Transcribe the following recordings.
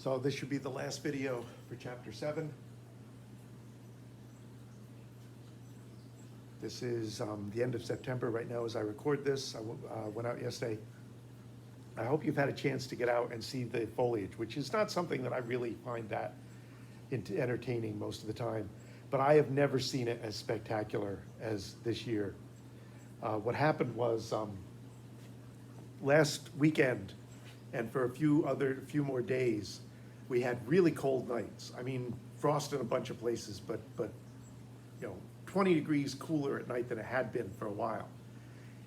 So this should be the last video for chapter 7. This is the end of September right now as I record this. I went out yesterday. I hope you've had a chance to get out and see the foliage, which is not something that I really find that entertaining most of the time. But I have never seen it as spectacular as this year. What happened was last weekend, and for a few more days, we had really cold nights. I mean, frost in a bunch of places, but 20 degrees cooler at night than it had been for a while.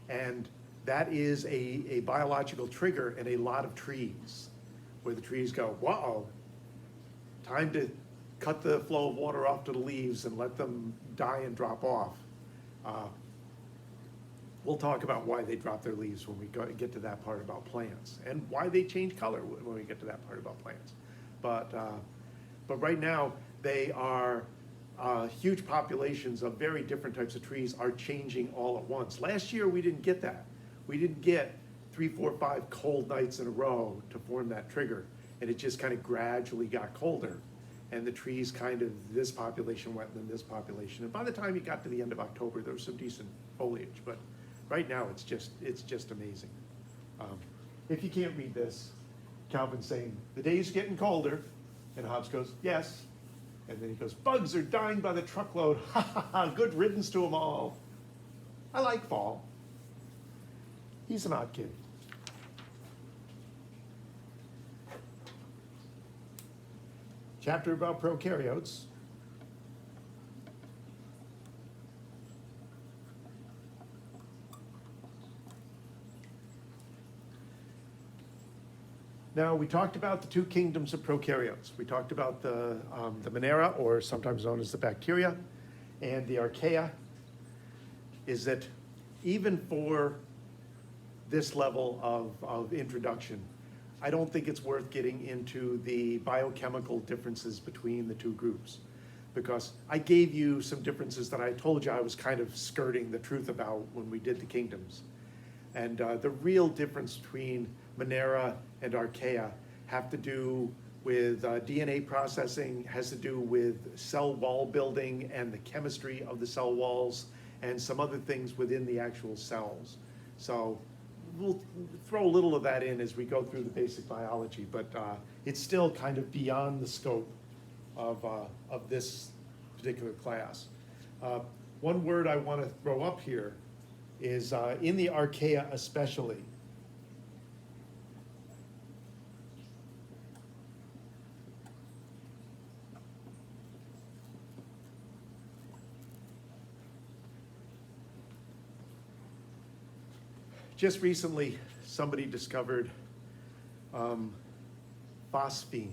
And that is a biological trigger in a lot of trees, where the trees go, whoa, time to cut the flow of water off to the leaves and let them die and drop off. We'll talk about why they drop their leaves when we get to that part about plants, and why they change color when we get to that part about plants. But right now, they are huge populations of very different types of trees are changing all at once. Last year, we didn't get that. We didn't get 3, 4, 5 cold nights in a row to form that trigger. And it just kind of gradually got colder. And the trees this population went and then this population. And by the time you got to the end of October, there was some decent foliage. But right now, it's just amazing. If you can't read this, Calvin's saying, the day's getting colder. And Hobbes goes, yes. And then he goes, bugs are dying by the truckload. Ha ha ha, good riddance to them all. I like fall. He's an odd kid. Chapter about prokaryotes. Now, we talked about the 2 kingdoms of prokaryotes. We talked about the Monera, or sometimes known as the bacteria, and the archaea. Is that even for this level of introduction, I don't think it's worth getting into the biochemical differences between the 2 groups, because I gave you some differences that I told you I was kind of skirting the truth about when we did the kingdoms. And the real difference between Monera and archaea have to do with DNA processing, has to do with cell wall building and the chemistry of the cell walls, and some other things within the actual cells. So we'll throw a little of that in as we go through the basic biology, but it's still kind of beyond the scope of this particular class. One word I want to throw up here is in the archaea especially. Just recently, somebody discovered phosphine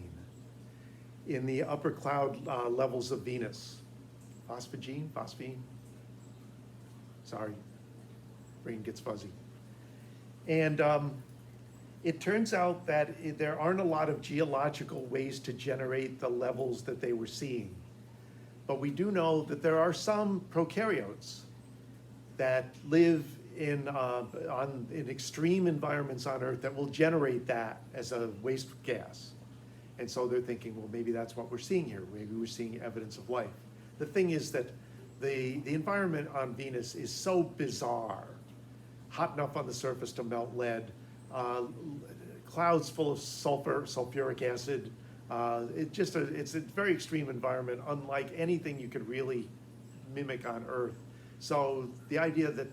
in the upper cloud levels of Venus. Phosphine? Sorry, brain gets fuzzy. And it turns out that there aren't a lot of geological ways to generate the levels that they were seeing. But we do know that there are some prokaryotes that live in extreme environments on Earth that will generate that as a waste gas. And so they're thinking, well, maybe that's what we're seeing here. Maybe we're seeing evidence of life. The thing is that the environment on Venus is so bizarre. Hot enough on the surface to melt lead, clouds full of sulfuric acid. It's a very extreme environment, unlike anything you could really mimic on Earth. So the idea that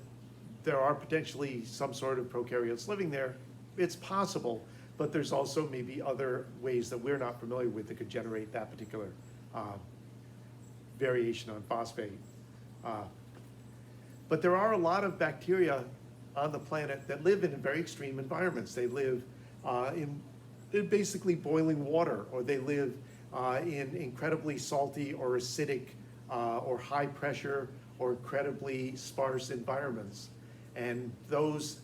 there are potentially some sort of prokaryotes living there, it's possible, but there's also maybe other ways that we're not familiar with that could generate that particular variation on phosphate. But there are a lot of bacteria on the planet that live in very extreme environments. They live in basically boiling water, or they live in incredibly salty or acidic or high pressure or incredibly sparse environments. And those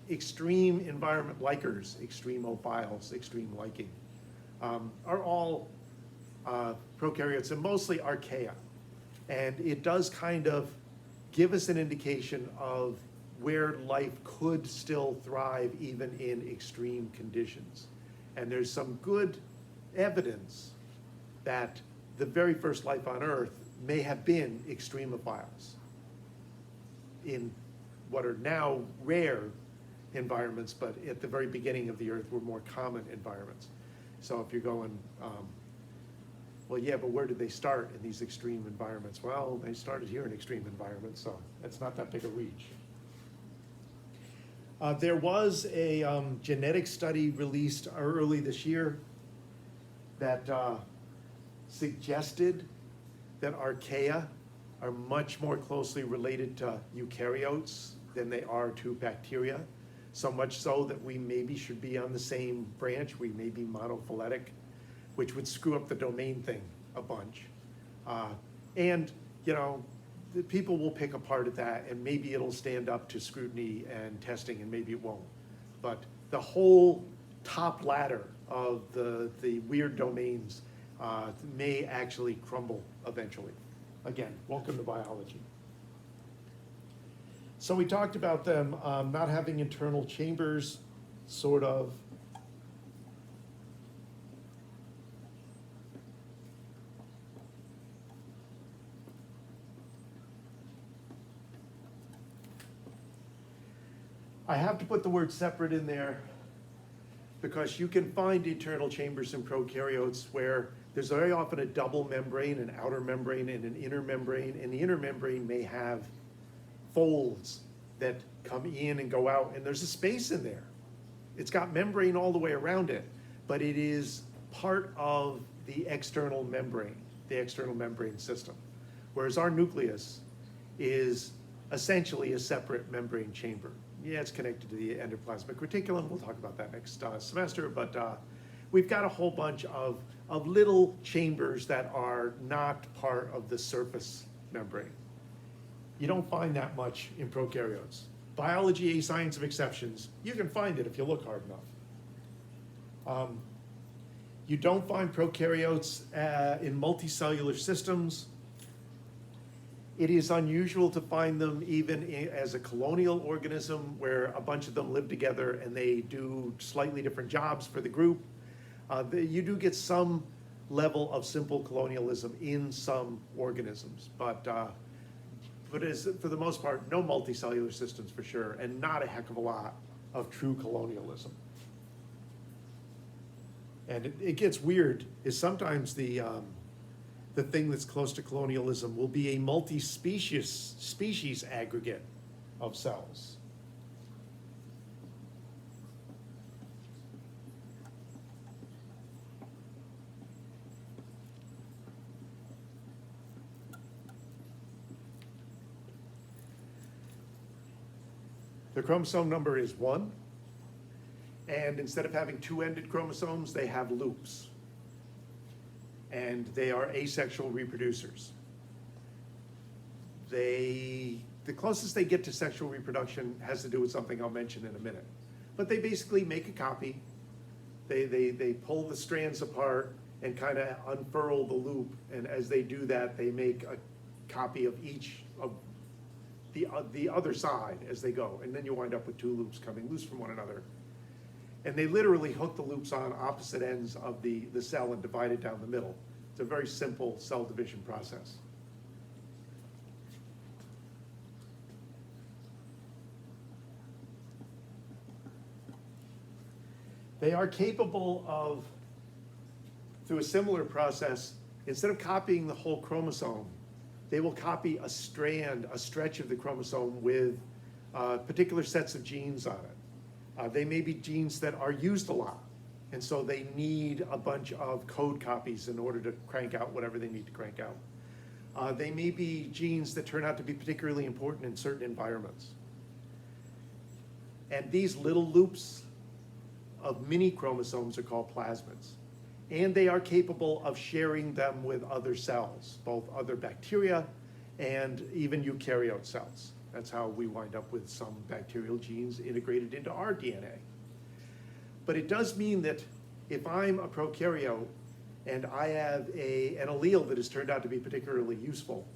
extreme environment likers, extremophiles, extreme liking, are all prokaryotes, and mostly archaea. And it does kind of give us an indication of where life could still thrive even in extreme conditions. And there's some good evidence that the very first life on Earth may have been extremophiles in what are now rare environments, but at the very beginning of the Earth were more common environments. So if you're going, well, yeah, but where did they start in these extreme environments? Well, they started here in extreme environments, so it's not that big a reach. There was a genetic study released early this year that suggested that archaea are much more closely related to eukaryotes than they are to bacteria. So much so that we maybe should be on the same branch, we may be monophyletic, which would screw up the domain thing a bunch. And, you know, the people will pick apart at that, and maybe it'll stand up to scrutiny and testing, and maybe it won't. But the whole top ladder of the weird domains may actually crumble eventually. Again, welcome to biology. So we talked about them not having internal chambers, sort of. I have to put the word separate in there because you can find internal chambers in prokaryotes where there's very often a double membrane, an outer membrane and an inner membrane, and the inner membrane may have folds that come in and go out, and there's a space in there. It's got membrane all the way around it, but it is part of the external membrane system. Whereas our nucleus is essentially a separate membrane chamber. Yeah, it's connected to the endoplasmic reticulum. We'll talk about that next semester, but we've got a whole bunch of little chambers that are not part of the surface membrane. You don't find that much in prokaryotes. Biology, a science of exceptions. You can find it if you look hard enough. You don't find prokaryotes in multicellular systems. It is unusual to find them even as a colonial organism where a bunch of them live together and they do slightly different jobs for the group. You do get some level of simple colonialism in some organisms, but as, for the most part, no multicellular systems for sure, and not a heck of a lot of true colonialism. And it gets weird, is sometimes the thing that's close to colonialism will be a species aggregate of cells. The chromosome number is 1, and instead of having two-ended chromosomes, they have loops. And they are asexual reproducers. The closest they get to sexual reproduction has to do with something I'll mention in a minute. But they basically make a copy. They pull the strands apart and kind of unfurl the loop, and as they do that, they make a copy of each of the other side as they go, and then you wind up with two loops coming loose from one another. And they literally hook the loops on opposite ends of the cell and divide it down the middle. It's a very simple cell division process. They are capable of, through a similar process, instead of copying the whole chromosome, they will copy a strand, a stretch of the chromosome with particular sets of genes on it. They may be genes that are used a lot, and so they need a bunch of code copies in order to crank out whatever they need to crank out. They may be genes that turn out to be particularly important in certain environments. And these little loops of mini chromosomes are called plasmids. And they are capable of sharing them with other cells, both other bacteria and even eukaryote cells. That's how we wind up with some bacterial genes integrated into our DNA. But it does mean that if I'm a prokaryote and I have an allele that has turned out to be particularly useful,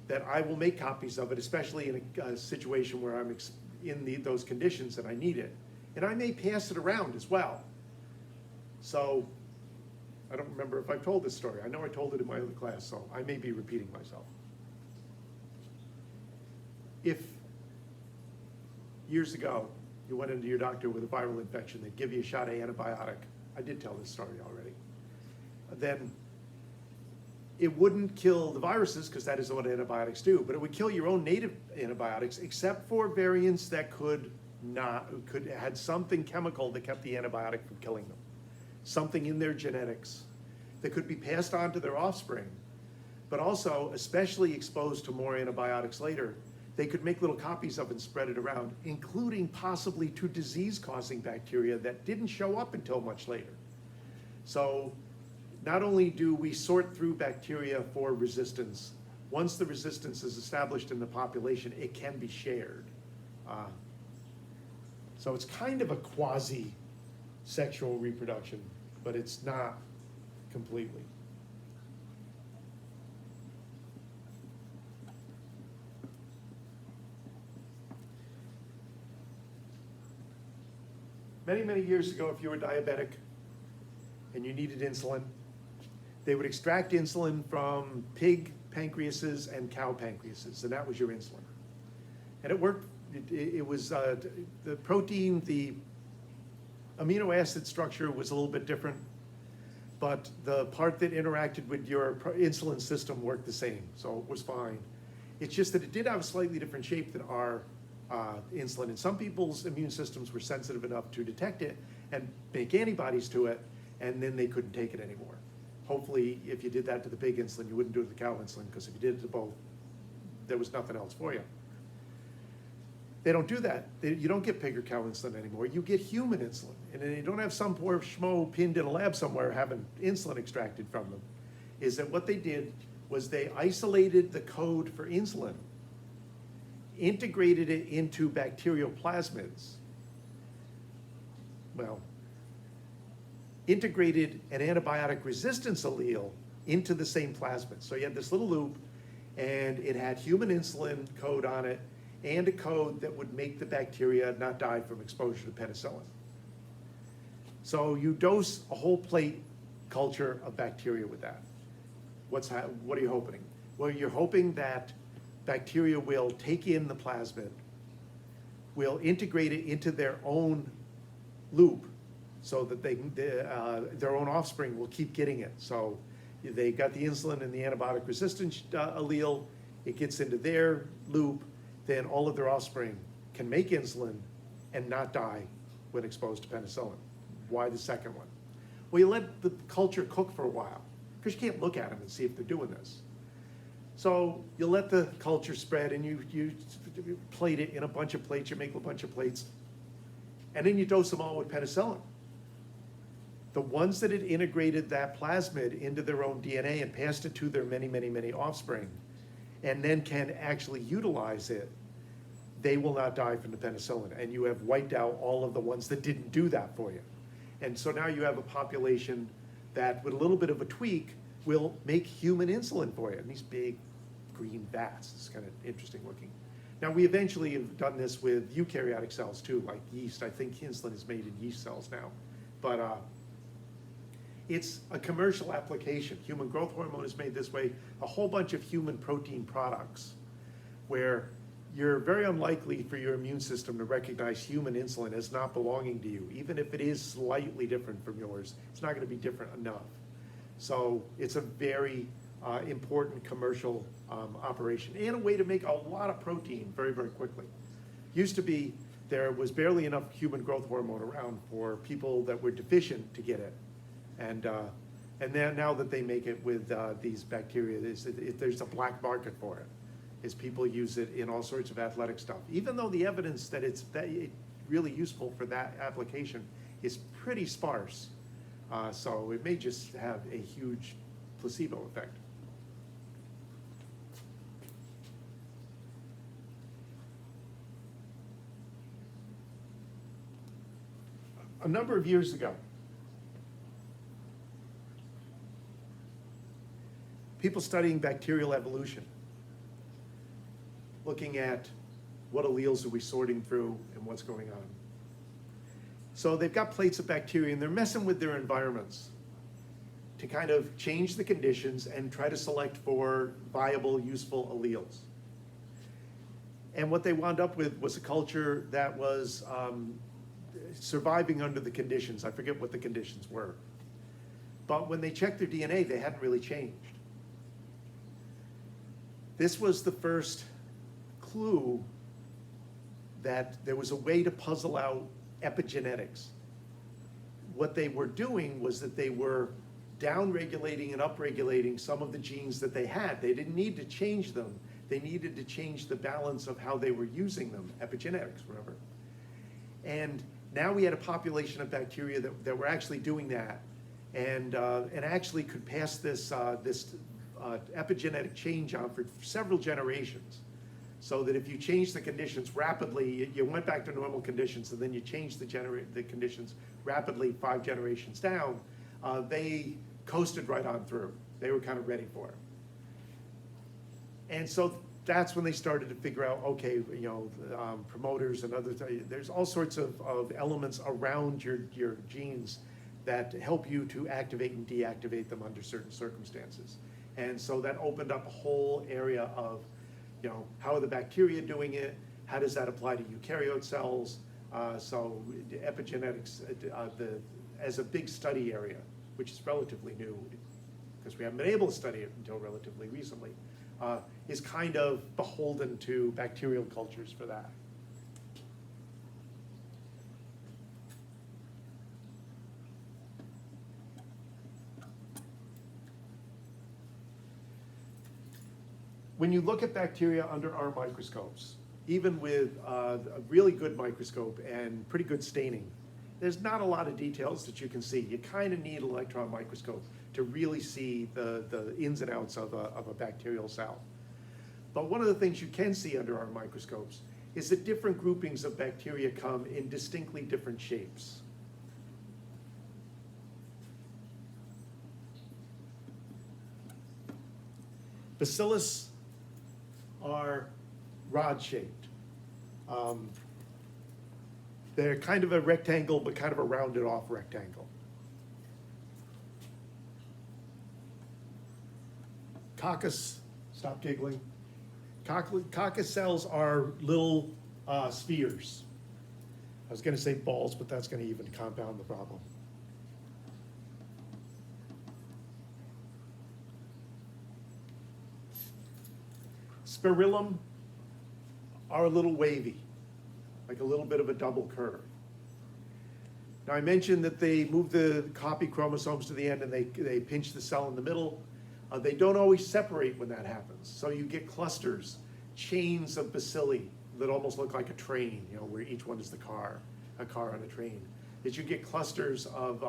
that I will make copies of it, especially in a situation where I'm in those conditions that I need it. And I may pass it around as well. So I don't remember if I've told this story. I know I told it in my other class, so I may be repeating myself. If years ago you went into your doctor with a viral infection, they'd give you a shot of antibiotic. I did tell this story already. Then it wouldn't kill the viruses, because that is what antibiotics do, but it would kill your own native antibiotics, except for variants that had something chemical that kept the antibiotic from killing them. Something in their genetics that could be passed on to their offspring, but also, especially exposed to more antibiotics later, they could make little copies of and spread it around, including possibly to disease-causing bacteria that didn't show up until much later. So not only do we sort through bacteria for resistance, once the resistance is established in the population, it can be shared. So it's kind of a quasi-sexual reproduction, but it's not completely. Many, many years ago, if you were diabetic and you needed insulin, they would extract insulin from pig pancreases and cow pancreases, and that was your insulin. And it worked. It was the protein, the amino acid structure was a little bit different, but the part that interacted with your insulin system worked the same, so it was fine. It's just that it did have a slightly different shape than our insulin, and some people's immune systems were sensitive enough to detect it and make antibodies to it, and then they couldn't take it anymore. Hopefully, if you did that to the pig insulin, you wouldn't do it to the cow insulin, because if you did it to both, there was nothing else for you. They don't do that. You don't get pig or cow insulin anymore. You get human insulin. And then you don't have some poor schmo pinned in a lab somewhere having insulin extracted from them. Is that what they did was they isolated the code for insulin, integrated it into bacterial plasmids. Well, integrated an antibiotic resistance allele into the same plasmid. So you had this little loop, and it had human insulin code on it, and a code that would make the bacteria not die from exposure to penicillin. So you dose a whole plate culture of bacteria with that. What are you hoping? Well, you're hoping that bacteria will take in the plasmid, will integrate it into their own loop, so that their own offspring will keep getting it. So they got the insulin and the antibiotic resistance allele, it gets into their loop, then all of their offspring can make insulin and not die when exposed to penicillin. Why the second one? Well, you let the culture cook for a while, because you can't look at them and see if they're doing this. So you let the culture spread, and you plate it in a bunch of plates, you make a bunch of plates, and then you dose them all with penicillin. The ones that had integrated that plasmid into their own DNA and passed it to their many, many, many offspring, and then can actually utilize it, they will not die from the penicillin. And you have wiped out all of the ones that didn't do that for you. And so now you have a population that, with a little bit of a tweak, will make human insulin for you. And these big green vats, it's kind of interesting looking. Now, we eventually have done this with eukaryotic cells too, like yeast. I think insulin is made in yeast cells now. But it's a commercial application. Human growth hormone is made this way. A whole bunch of human protein products where you're very unlikely for your immune system to recognize human insulin as not belonging to you. Even if it is slightly different from yours, it's not going to be different enough. So it's a very important commercial operation, and a way to make a lot of protein very, very quickly. Used to be, there was barely enough human growth hormone around for people that were deficient to get it. And then now that they make it with these bacteria, there's a black market for it, as people use it in all sorts of athletic stuff. Even though the evidence that it's really useful for that application is pretty sparse. So it may just have a huge placebo effect. A number of years ago, people studying bacterial evolution, looking at what alleles are we sorting through and what's going on. So they've got plates of bacteria, and they're messing with their environments. to kind of change the conditions and try to select for viable, useful alleles. And what they wound up with was a culture that was surviving under the conditions. I forget what the conditions were. But when they checked their DNA, they hadn't really changed. This was the first clue that there was a way to puzzle out epigenetics. What they were doing was that they were downregulating and upregulating some of the genes that they had. They didn't need to change them. They needed to change the balance of how they were using them, epigenetics, whatever. And now we had a population of bacteria that were actually doing that, and actually could pass this epigenetic change on for several generations. So that if you change the conditions rapidly, you went back to normal conditions, and then you changed the conditions rapidly 5 generations down, they coasted right on through. They were kind of ready for it. And so that's when they started to figure out, okay, promoters and other things. There's all sorts of elements around your genes that help you to activate and deactivate them under certain circumstances. And so that opened up a whole area of, how are the bacteria doing it? How does that apply to eukaryote cells? So epigenetics as a big study area, which is relatively new, because we haven't been able to study it until relatively recently, is kind of beholden to bacterial cultures for that. When you look at bacteria under our microscopes, even with a really good microscope and pretty good staining, there's not a lot of details that you can see. You kind of need an electron microscope to really see the ins and outs of a bacterial cell. But one of the things you can see under our microscopes is that different groupings of bacteria come in distinctly different shapes. Bacillus are rod-shaped. They're kind of a rectangle, but kind of a rounded off rectangle. Coccus, stop giggling. Coccus cells are little spheres. I was going to say balls, but that's going to even compound the problem. Spirillum are a little wavy, like a little bit of a double curve. Now I mentioned that they move the copy chromosomes to the end and they pinch the cell in the middle. They don't always separate when that happens. So you get clusters, chains of bacilli that almost look like a train, where each one is a car on a train. That you get clusters of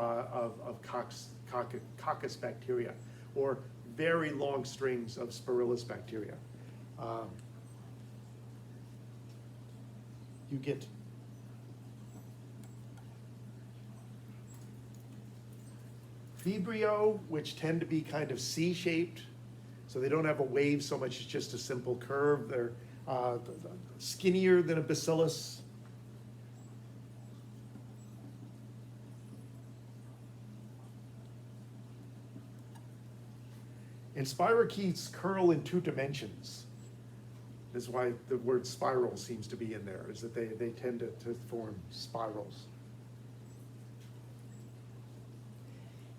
coccus bacteria, or very long strings of spirillus bacteria. You get Vibrio, which tend to be kind of C-shaped, so they don't have a wave so much as just a simple curve. They're skinnier than a bacillus. And spirochetes curl in 2 dimensions. This is why the word spiral seems to be in there, is that they tend to form spirals.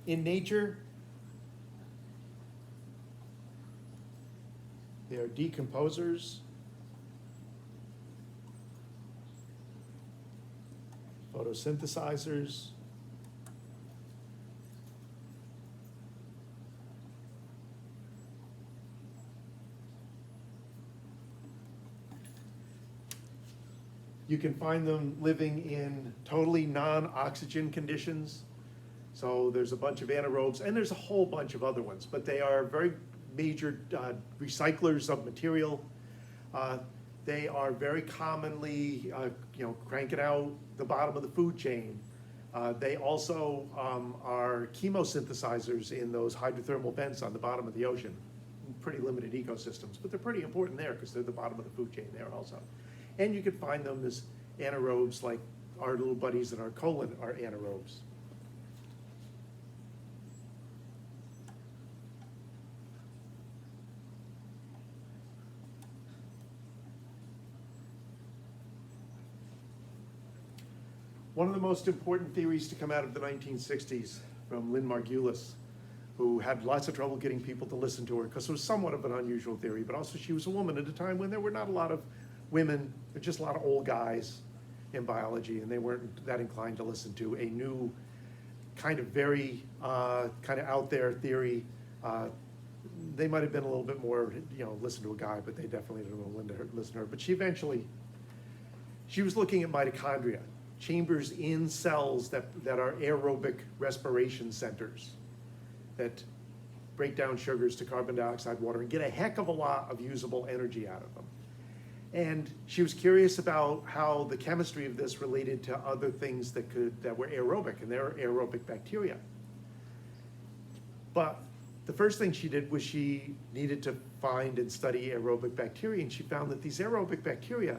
In nature, they are decomposers, photosynthesizers, you can find them living in totally non-oxygen conditions. So there's a bunch of anaerobes, and there's a whole bunch of other ones, but they are very major recyclers of material. They are very commonly, cranking out the bottom of the food chain. They also are chemosynthesizers in those hydrothermal vents on the bottom of the ocean. Pretty limited ecosystems, but they're pretty important there because they're the bottom of the food chain there also. And you could find them as anaerobes, like our little buddies in our colon are anaerobes. One of the most important theories to come out of the 1960s from Lynn Margulis, who had lots of trouble getting people to listen to her because it was somewhat of an unusual theory, but also she was a woman at a time when there were not a lot of women, but just a lot of old guys in biology, and they weren't that inclined to listen to a new kind of very kind of out there theory. They might have been a little bit more, listen to a guy, but they definitely didn't want to listen to her. But she was looking at mitochondria, chambers in cells that are aerobic respiration centers that break down sugars to carbon dioxide, water, and get a heck of a lot of usable energy out of them. And she was curious about how the chemistry of this related to other things that were aerobic, and there are aerobic bacteria. But the first thing she did was she needed to find and study aerobic bacteria, and she found that these aerobic bacteria,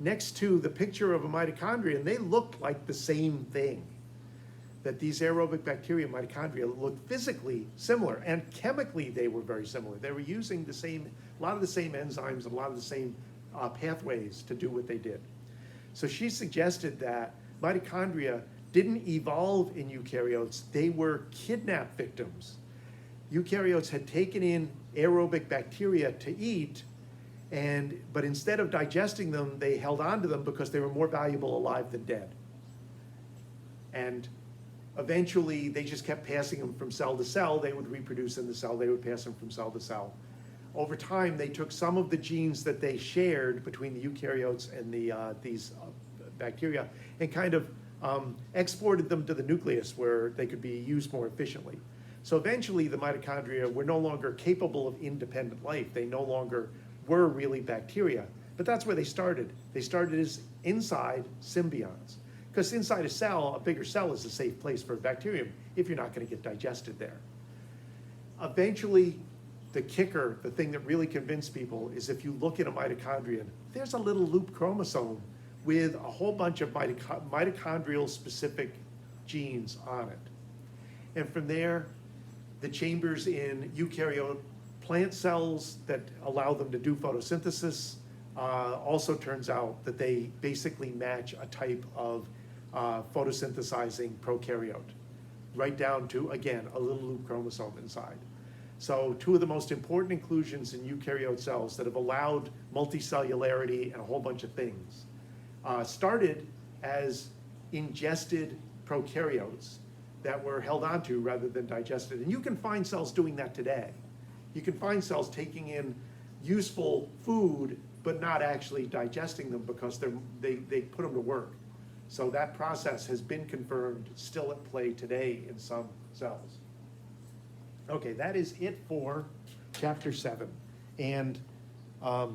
next to the picture of a mitochondria, and they looked like the same thing, that these aerobic bacteria, mitochondria, looked physically similar, and chemically they were very similar. They were using a lot of the same enzymes, and a lot of the same pathways to do what they did. So she suggested that mitochondria didn't evolve in eukaryotes, they were kidnap victims. Eukaryotes had taken in aerobic bacteria to eat, but instead of digesting them, they held on to them because they were more valuable alive than dead. And eventually, they just kept passing them from cell to cell. They would reproduce in the cell, they would pass them from cell to cell. Over time, they took some of the genes that they shared between the eukaryotes and these bacteria and kind of exported them to the nucleus where they could be used more efficiently. So eventually, the mitochondria were no longer capable of independent life. They no longer were really bacteria, but that's where they started. They started as inside symbionts. Because inside a cell, a bigger cell is a safe place for a bacterium if you're not going to get digested there. Eventually, the kicker, the thing that really convinced people, is if you look at a mitochondrion, there's a little loop chromosome with a whole bunch of mitochondrial specific genes on it. And from there, the chambers in eukaryote plant cells that allow them to do photosynthesis also turns out that they basically match a type of photosynthesizing prokaryote, right down to, again, a little loop chromosome inside. So two of the most important inclusions in eukaryote cells that have allowed multicellularity and a whole bunch of things started as ingested prokaryotes that were held onto rather than digested. And you can find cells doing that today. You can find cells taking in useful food but not actually digesting them because they put them to work. So that process has been confirmed, still at play today in some cells. Okay, that is it for chapter 7. And now